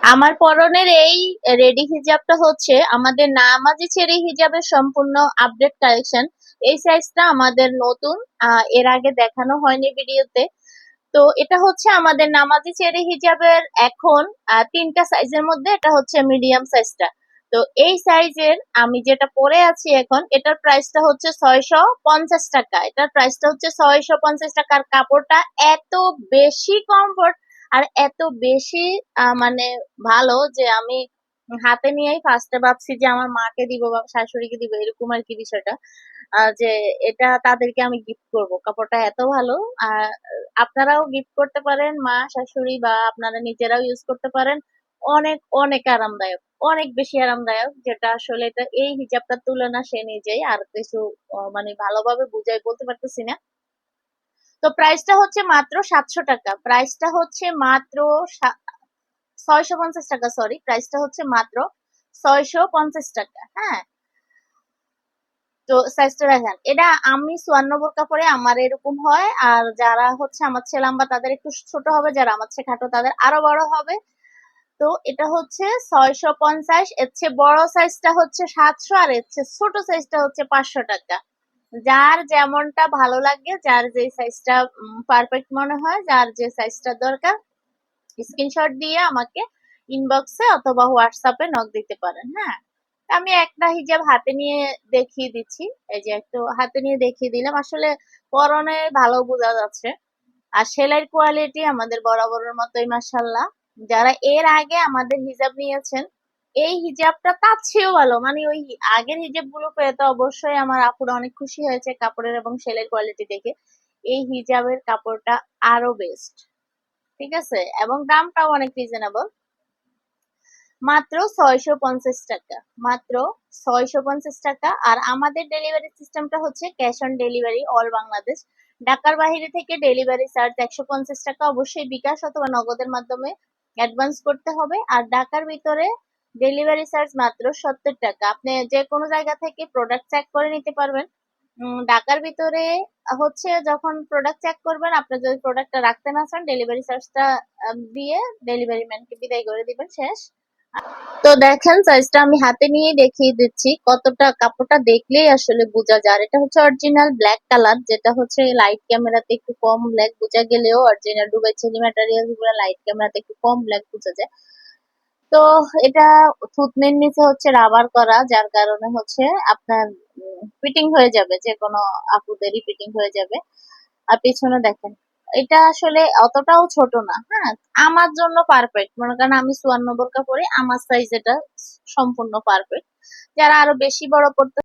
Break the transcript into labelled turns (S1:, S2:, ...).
S1: আমার পরনের এই রেডি হিজাবটা হচ্ছে আমাদের নামাজি ছেড়ে হিজাবের সম্পূর্ণ আপডেট কালেকশন। এই সাইজটা আমাদের নতুন, এর আগে দেখানো হয়নি ভিডিওতে। তো এটা হচ্ছে আমাদের নামাজি চেরি হিজাবের এখন তিনটা সাইজের মধ্যে এটা হচ্ছে মিডিয়াম সাইজটা। তো এই সাইজের আমি যেটা পরে আছি এখন, এটার প্রাইসটা হচ্ছে 650 টাকা। এটার প্রাইসটা হচ্ছে 650 টাকার। কাপড়টা এত বেশি কমফোর্ট আর এত বেশি মানে ভালো যে আমি হাতে নিয়েই ফার্স্টে ভাবছি যে আমার মাকে দিব বা শাশুড়িকে দিব, এরকম আর কি বিষয়টা। যে এটা তাদেরকে আমি গিফট করব, কাপড়টা এত ভালো। আর আপনারাও গিফট করতে পারেন, মা শাশুড়ি বা আপনারা নিজেরাও ইউজ করতে পারেন। অনেক অনেক আরামদায়ক, অনেক বেশি আরামদায়ক, যেটা আসলে এটা এই হিজাবটার তুলনা সে নিজেই আর কিছু মানে ভালোভাবে বুঝাই বলতে পারতেছি না। তো প্রাইসটা হচ্ছে মাত্র 700 টাকা। প্রাইসটা হচ্ছে মাত্র 650 টাকা, সরি, প্রাইসটা হচ্ছে মাত্র 650 টাকা। হ্যাঁ, তো সাইজটা দেখেন, এটা আমি 54 কাপড়ে আমার এরকম হয়। আর যারা হচ্ছে আমার চেয়ে লম্বা তাদের একটু ছোট হবে, যারা আমার চেয়ে খাটো তাদের আরো বড় হবে। তো এটা হচ্ছে 650। এর চেয়ে বড় সাইজটা হচ্ছে 700, আর এর চেয়ে ছোট সাইজটা হচ্ছে 500 টাকা। যার যেমনটা ভালো লাগে, যার যে সাইজটা পারফেক্ট মনে হয়, যার যে সাইজটা দরকার, স্ক্রিনশট দিয়ে আমাকে ইনবক্সে অথবা হোয়াটসঅ্যাপে নক দিতে পারেন। হ্যাঁ, আমি একটা হিজাব হাতে নিয়ে দেখিয়ে দিচ্ছি। এই যে একটু হাতে নিয়ে দেখিয়ে দিলাম, আসলে পরনে ভালো বোঝা যাচ্ছে। আর সেলাইয়ের কোয়ালিটি আমাদের বরাবরের মতোই মাশাআল্লাহ। যারা এর আগে আমাদের হিজাব নিয়েছেন, এই হিজাবটা তার চেয়েও ভালো, মানে ওই আগের হিজাব গুলো পেয়ে তো অবশ্যই আমার আপুরা অনেক খুশি হয়েছে কাপড়ের এবং সেলাইয়ের কোয়ালিটি দেখে। এই হিজাবের কাপড়টা আরো বেস্ট, ঠিক আছে, এবং দামটাও অনেক রিজনেবল। মাত্র 650 টাকা, মাত্র 650 টাকা। আর আমাদের ডেলিভারি সিস্টেমটা হচ্ছে cash on delivery all Bangladesh. ঢাকার বাইরে থেকে ডেলিভারি চার্জ 150 টাকা, অবশ্যই বিকাশ অথবা নগদের মাধ্যমে অ্যাডভান্স করতে হবে। আর ঢাকার ভিতরে ডেলিভারি চার্জ মাত্র 70 টাকা। আপনি যে কোনো জায়গা থেকে প্রোডাক্ট চেক করে নিতে পারবেন। ঢাকার ভিতরে হচ্ছে যখন প্রোডাক্ট চেক করবেন, আপনি যদি প্রোডাক্টটা রাখতে না চান, ডেলিভারি চার্জটা দিয়ে ডেলিভারি ম্যানকে বিদায় করে দিবেন, শেষ। তো দেখেন, সাইজটা আমি হাতে নিয়ে দেখিয়ে দিচ্ছি, কতটা কাপড়টা দেখলেই আসলে বোঝা যায়। আর এটা হচ্ছে অরিজিনাল ব্ল্যাক কালার, যেটা হচ্ছে লাইট ক্যামেরাতে একটু কম ব্ল্যাক বোঝা গেলেও অরিজিনাল দুবাই চেরি ম্যাটেরিয়াল গুলো লাইট ক্যামেরাতে একটু কম ব্ল্যাক বোঝা যায়। তো এটা থুতনির নিচে হচ্ছে রাবার করা, যার কারণে হচ্ছে আপনার ফিটিং হয়ে যাবে, যে কোনো আপুদেরই ফিটিং হয়ে যাবে। আর পিছনে দেখেন, এটা আসলে অতটাও ছোট না। হ্যাঁ, আমার জন্য পারফেক্ট, মনে করেন আমি 54 বোরকা পরি, আমার সাইজ এটা সম্পূর্ণ পারফেক্ট। যারা আরো বেশি বড় পড়তে